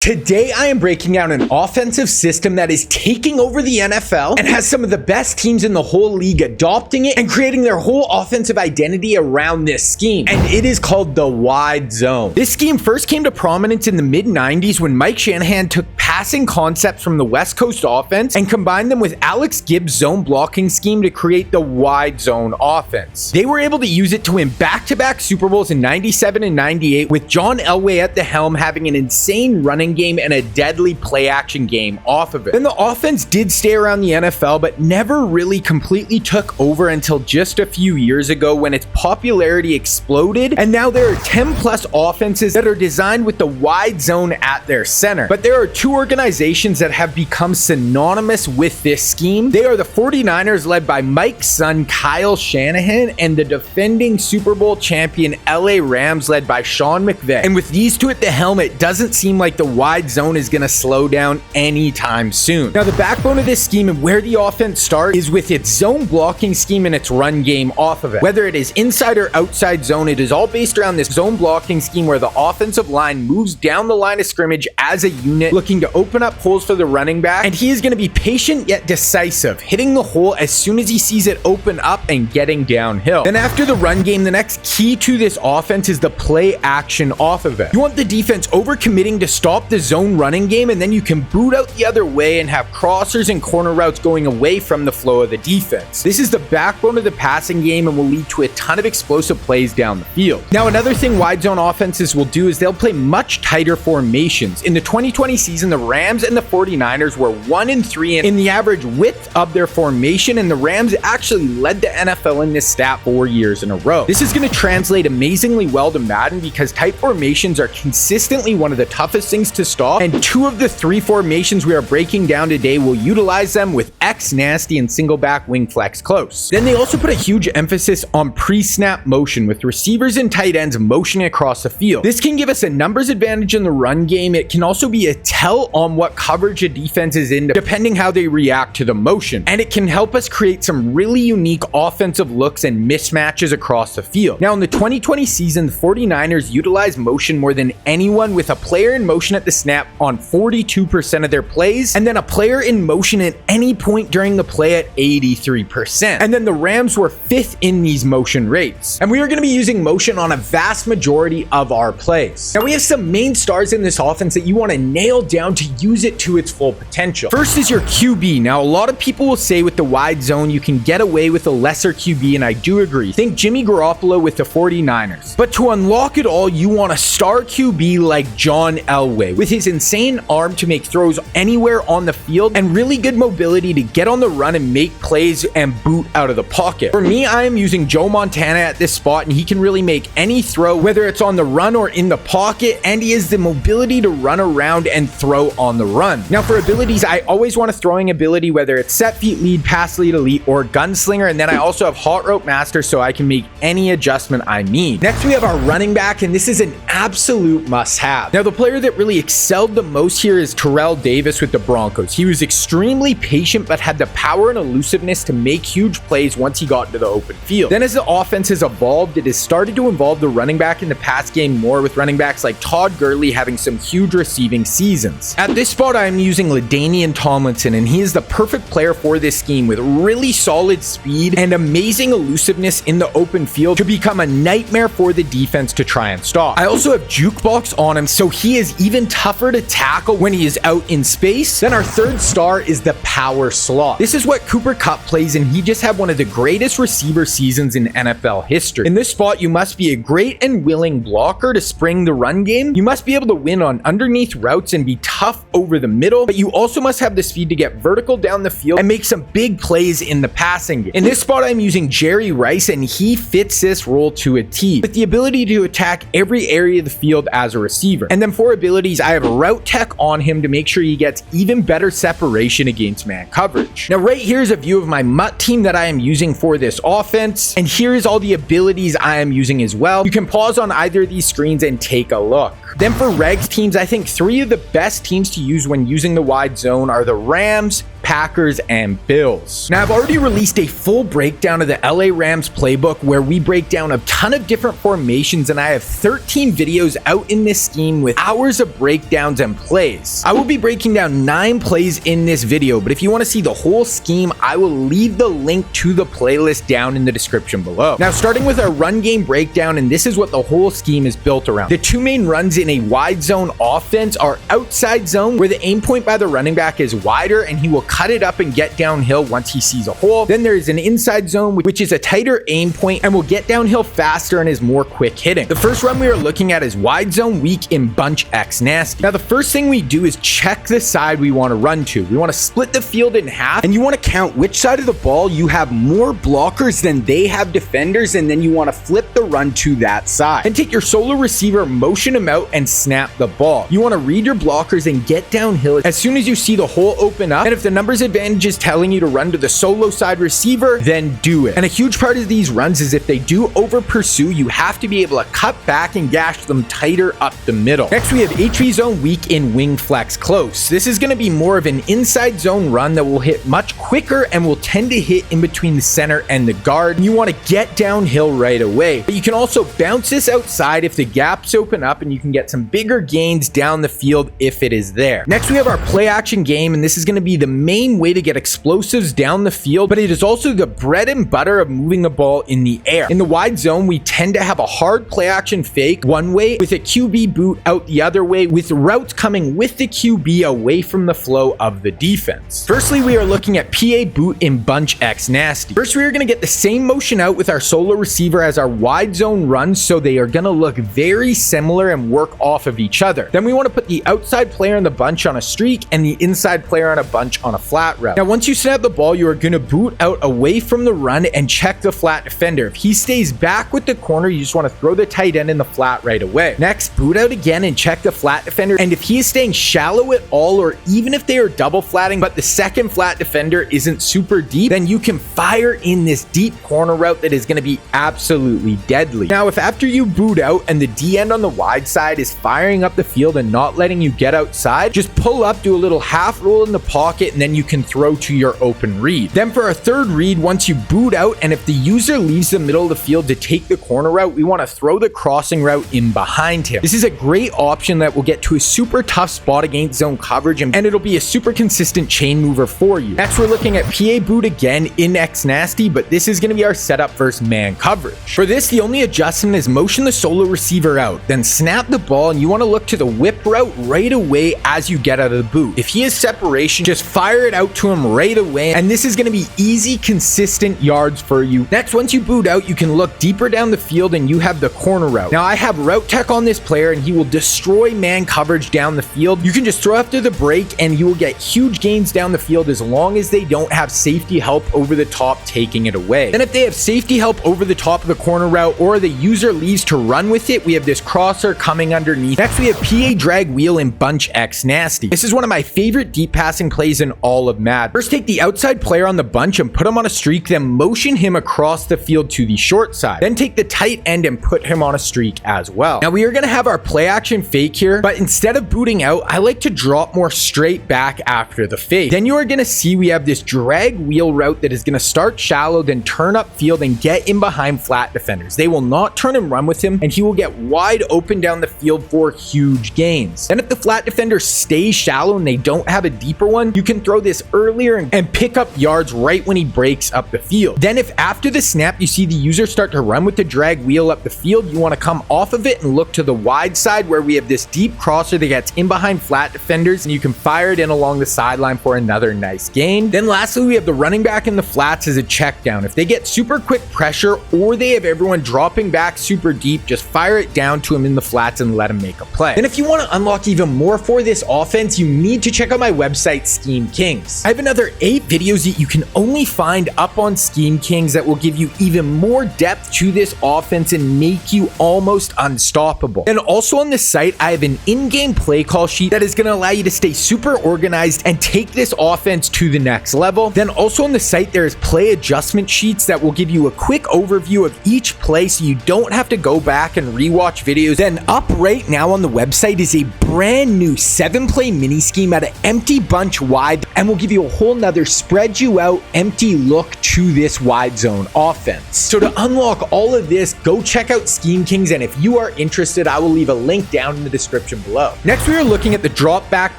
Today I am breaking down an offensive system that is taking over the NFL and has some of the best teams in the whole league adopting it and creating their whole offensive identity around this scheme. And it is called the wide zone. This scheme first came to prominence in the mid-90s when Mike Shanahan took passing concepts from the West Coast offense and combined them with Alex Gibbs' zone blocking scheme to create the wide zone offense. They were able to use it to win back-to-back Super Bowls in 97 and 98 with John Elway at the helm having an insane running game and a deadly play action game off of it. Then the offense did stay around the NFL but never really completely took over until just a few years ago when its popularity exploded, and now there are 10 plus offenses that are designed with the wide zone at their center. But there are two organizations that have become synonymous with this scheme. They are the 49ers led by Mike's son Kyle Shanahan and the defending Super Bowl champion LA Rams led by Sean Mcvay. And with these two at the helm, it doesn't seem like the wide zone is going to slow down anytime soon. Now, the backbone of this scheme and where the offense starts is with its zone blocking scheme and its run game off of it. Whether it is inside or outside zone, it is all based around this zone blocking scheme where the offensive line moves down the line of scrimmage as a unit, looking to open up holes for the running back, and he is going to be patient yet decisive, hitting the hole as soon as he sees it open up and getting downhill. Then after the run game, the next key to this offense is the play action off of it. You want the defense overcommitting to stop the zone running game, and then you can boot out the other way and have crossers and corner routes going away from the flow of the defense. This is the backbone of the passing game and will lead to a ton of explosive plays down the field. Now, another thing wide zone offenses will do is they'll play much tighter formations. In the 2020 season, the Rams and the 49ers were 1-3 in the average width of their formation, and the Rams actually led the NFL in this stat 4 years in a row. This is going to translate amazingly well to Madden because tight formations are consistently one of the toughest things to stop, and two of the three formations we are breaking down today will utilize them with X nasty and Singleback wing flex close. Then they also put a huge emphasis on pre-snap motion with receivers and tight ends motioning across the field. This can give us a numbers advantage in the run game. It can also be a tell on what coverage a defense is in depending how they react to the motion, and it can help us create some really unique offensive looks and mismatches across the field. Now, in the 2020 season, the 49ers utilized motion more than anyone, with a player in motion at the snap on 42% of their plays, and then a player in motion at any point during the play at 83%. And then the Rams were 5th in these motion rates. And we are going to be using motion on a vast majority of our plays. Now, we have some main stars in this offense that you want to nail down to use it to its full potential. First is your QB. Now, a lot of people will say with the wide zone, you can get away with a lesser QB, and I do agree. Think Jimmy Garoppolo with the 49ers. But to unlock it all, you want a star QB like John Elway, with his insane arm to make throws anywhere on the field and really good mobility to get on the run and make plays and boot out of the pocket. For me, I am using Joe Montana at this spot, and he can really make any throw, whether it's on the run or in the pocket, and he has the mobility to run around and throw on the run. Now, for abilities, I always want a throwing ability, whether it's set feet lead, pass lead elite, or gunslinger, and then I also have hot rope master so I can make any adjustment I need. Next, we have our running back, and this is an absolute must-have. Now, the player that really excelled the most here is Terrell Davis with the Broncos. He was extremely patient but had the power and elusiveness to make huge plays once he got into the open field. Then as the offense has evolved, it has started to involve the running back in the pass game more, with running backs like Todd Gurley having some huge receiving seasons. At this spot, I am using LaDainian Tomlinson, and he is the perfect player for this scheme with really solid speed and amazing elusiveness in the open field to become a nightmare for the defense to try and stop. I also have Jukebox on him, so he is even tougher to tackle when he is out in space. Then our third star is the power slot. This is what Cooper Kupp plays, and he just had one of the greatest receiver seasons in NFL history. In this spot, you must be a great and willing blocker to spring the run game. You must be able to win on underneath routes and be tough over the middle, but you also must have the speed to get vertical down the field and make some big plays in the passing game. In this spot, I'm using Jerry Rice, and he fits this role to a T, with the ability to attack every area of the field as a receiver. And then for abilities, I have a route tech on him to make sure he gets even better separation against man coverage. Now, right here is a view of my MUT team that I am using for this offense, and here is all the abilities I am using as well. You can pause on either of these screens and take a look. Then for regs teams, I think 3 of the best teams to use when using the wide zone are the Rams, Packers, and Bills. Now, I've already released a full breakdown of the LA Rams playbook where we break down a ton of different formations, and I have 13 videos out in this scheme with hours of breakdowns and plays. I will be breaking down 9 plays in this video, but if you want to see the whole scheme, I will leave the link to the playlist down in the description below. Now, starting with our run game breakdown, and this is what the whole scheme is built around. The 2 main runs in a wide zone offense are outside zone, where the aim point by the running back is wider and he will cut it up and get downhill once he sees a hole. Then there is an inside zone, which is a tighter aim point and will get downhill faster and is more quick hitting. The first run we are looking at is wide zone weak in bunch X nasty. Now, the first thing we do is check the side we want to run to. We want to split the field in half, and you want to count which side of the ball you have more blockers than they have defenders, and then you want to flip the run to that side. Then take your solo receiver, motion him out, and snap the ball. You want to read your blockers and get downhill as soon as you see the hole open up, and if the numbers advantage is telling you to run to the solo side receiver, then do it. And a huge part of these runs is if they do over pursue, you have to be able to cut back and gash them tighter up the middle. Next, we have HV zone weak in wing flex close. This is going to be more of an inside zone run that will hit much quicker and will tend to hit in between the center and the guard. You want to get downhill right away, but you can also bounce this outside if the gaps open up, and you can get some bigger gains down the field if it is there. Next, we have our play action game, and this is going to be the main way to get explosives down the field, but it is also the bread and butter of moving the ball in the air. In the wide zone, we tend to have a hard play action fake one way with a QB boot out the other way, with routes coming with the QB away from the flow of the defense. Firstly, we are looking at PA boot in bunch X nasty. First, we are going to get the same motion out with our solo receiver as our wide zone runs, so they are going to look very similar and work off of each other. Then we want to put the outside player in the bunch on a streak and the inside player on a bunch on a flat route. Now, once you snap the ball, you are going to boot out away from the run and check the flat defender. If he stays back with the corner, you just want to throw the tight end in the flat right away. Next, boot out again and check the flat defender. And if he is staying shallow at all, or even if they are double flatting, but the second flat defender isn't super deep, then you can fire in this deep corner route that is going to be absolutely deadly. Now, if after you boot out and the D end on the wide side is firing up the field and not letting you get outside, just pull up, do a little half roll in the pocket, and then you can throw to your open read. Then for our third read, once you boot out and if the user leaves the middle of the field to take the corner route, we want to throw the crossing route in behind him. This is a great option that will get to a super tough spot against zone coverage, and it'll be a super consistent chain mover for you. Next, we're looking at PA boot again in X nasty, but this is going to be our setup versus man coverage. For this, the only adjustment is motion the solo receiver out, then snap the ball, and you want to look to the whip route right away as you get out of the boot. If he has separation, just fire it out to him right away, and this is going to be easy, consistent yards for you. Next, once you boot out, you can look deeper down the field and you have the corner route. Now, I have route tech on this player, and he will destroy man coverage down the field. You can just throw after the break and you will get huge gains down the field as long as they don't have safety help over the top taking it away. Then if they have safety help over the top of the corner route, or the user leaves to run with it, we have this crosser coming underneath. Next, we have PA drag wheel in bunch X nasty. This is one of my favorite deep passing plays in all of Madden. First, take the outside player on the bunch and put him on a streak, then motion him across the field to the short side. Then take the tight end and put him on a streak as well. Now, we are going to have our play action fake here, but instead of booting out, I like to drop more straight back after the fake. Then you are going to see we have this drag wheel route that is going to start shallow, then turn up field and get in behind flat defenders. They will not turn and run with him, and he will get wide open down the field for huge gains. Then if the flat defender stays shallow and they don't have a deeper one, you can throw this earlier and pick up yards right when he breaks up the field. Then if after the snap you see the user start to run with the drag wheel up the field, you want to come off of it and look to the wide side where we have this deep crosser that gets in behind flat defenders, and you can fire it in along the sideline for another nice gain. Then lastly, we have the running back in the flats as a check down. If they get super quick pressure or they have everyone dropping back super deep, just fire it down to him in the flats and let him make a play. Then if you want to unlock even more for this offense, you need to check out my website, Scheme Kings. I have another 8 videos that you can only find up on Scheme Kings that will give you even more depth to this offense and make you almost unstoppable. And also on this site, I have an in-game play call sheet that is going to allow you to stay super organized and take this offense to the next level. Then also on the site, there is play adjustment sheets that will give you a quick overview of each play so you don't have to go back and rewatch videos, then up right now on the website is a brand new 7-play mini scheme at an empty bunch wide, and will give you a whole nother spread you out empty look to this wide zone offense. So to unlock all of this, go check out Scheme Kings, and if you are interested, I will leave a link down in the description below. Next, we are looking at the drop back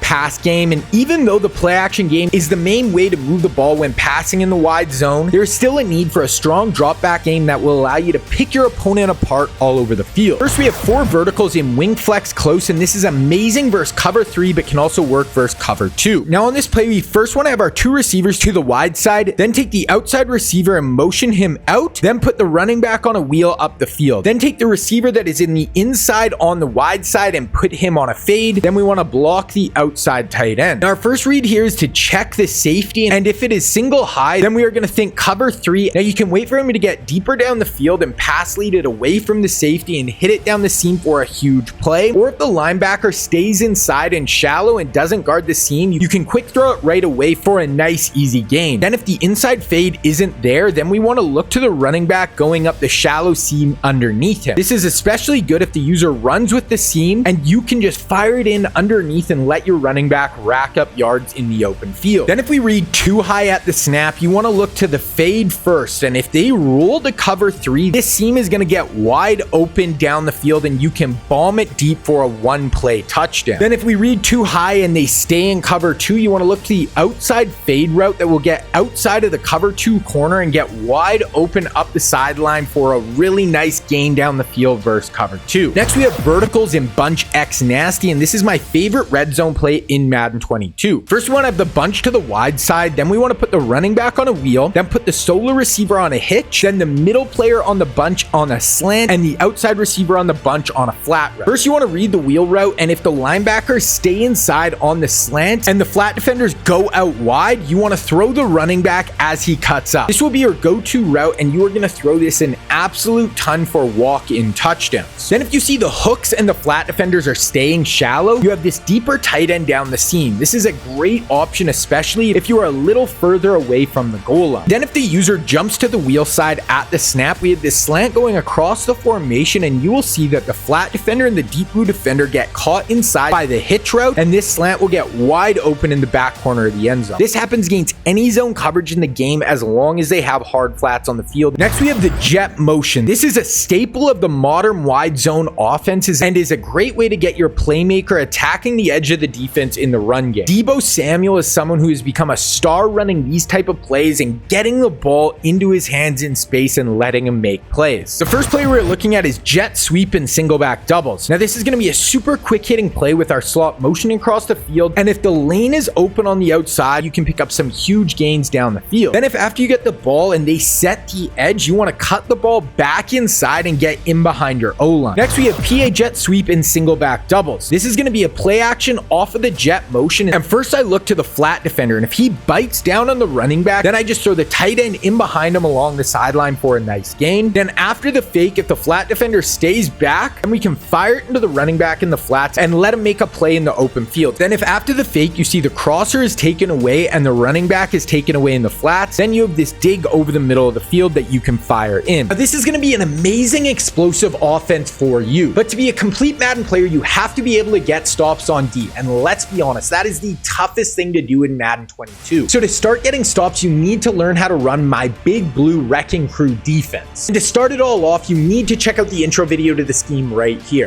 pass game, and even though the play action game is the main way to move the ball when passing in the wide zone, there is still a need for a strong drop back game that will allow you to pick your opponent apart all over the field. First, we have 4 verticals in wing flex close, and this is amazing versus cover 3, but can also work versus cover 2. Now on this play, we first want to have our 2 receivers to the wide side, then take the outside receiver and motion him out, then put the running back on a wheel up the field. Then take the receiver that is in the inside on the wide side and put him on a fade. Then we want to block the outside tight end. Now our first read here is to check the safety, and if it is single high, then we are going to think cover 3. Now you can wait for him to get deeper down the field and pass lead it away from the safety and hit it down the seam for a huge play. Or if the linebacker stays inside and shallow and doesn't guard the seam, you can quick throw it right away for a nice easy gain. Then if the inside fade isn't there, then we want to look to the running back going up the shallow seam underneath him. This is especially good if the user runs with the seam, and you can just fire it in underneath and let your running back rack up yards in the open field. Then if we read too high at the snap, you want to look to the fade first, and if they rule to cover 3, this seam is going to get wide open down the field and you can bomb it deep for a 1-play touchdown. Then if we read too high and they stay in cover 2, you want to look to the outside fade route that will get outside of the cover 2 corner and get wide open up the sideline for a really nice gain down the field versus cover 2. Next, we have verticals in bunch X nasty, and this is my favorite red zone play in Madden 22. First, we want to have the bunch to the wide side, then we want to put the running back on a wheel, then put the solo receiver on a hitch, then the middle player on the bunch on a slant, and the outside receiver on the bunch on a flat route. First, you want to read the wheel route, and if the linebackers stay inside on the slant and the flat defenders go out wide, you want to throw the running back as he cuts up. This will be your go-to route, and you are going to throw this an absolute ton for walk-in touchdowns. Then if you see the hooks and the flat defenders are staying shallow, you have this deeper tight end down the seam. This is a great option, especially if you are a little further away from the goal line. Then if the user jumps to the wheel side at the snap, we have this slant going across the formation, and you will see that the flat defender and the deep blue defender get caught inside by the hitch route, and this slant will get wide open in the back corner of the end zone. This happens against any zone coverage in the game as long as they have hard flats on the field. Next, we have the jet motion. This is a staple of the modern wide zone offenses and is a great way to get your playmaker attacking the edge of the defense in the run game. Deebo Samuel is someone who has become a star running these type of plays and getting the ball into his hands in space and letting him make plays. The first play we're looking at is jet sweep and singleback doubles. Now this is going to be a super quick hitting play with our slot motioning across the field, and if the lane is open on the outside, you can pick up some huge gains down the field. Then if after you get the ball and they set the edge, you want to cut the ball back inside and get in behind your O-line. Next, we have PA jet sweep and singleback doubles. This is going to be a play action off of the jet motion, and first I look to the flat defender, and if he bites down on the running back, then I just throw the tight end in behind him along the sideline for a nice gain. Then after the fake, if the flat defender stays back, then we can fire it into the running back in the flats and let him make a play in the open field. Then if after the fake you see the crosser is taken away and the running back is taken away in the flats, then you have this dig over the middle of the field that you can fire in. Now, this is going to be an amazing explosive offense for you, but to be a complete Madden player, you have to be able to get stops on D, and let's be honest, that is the toughest thing to do in Madden 22. So to start getting stops, you need to learn how to run my big blue wrecking crew defense. And to start it all off, you need to check out the intro video to the scheme right here.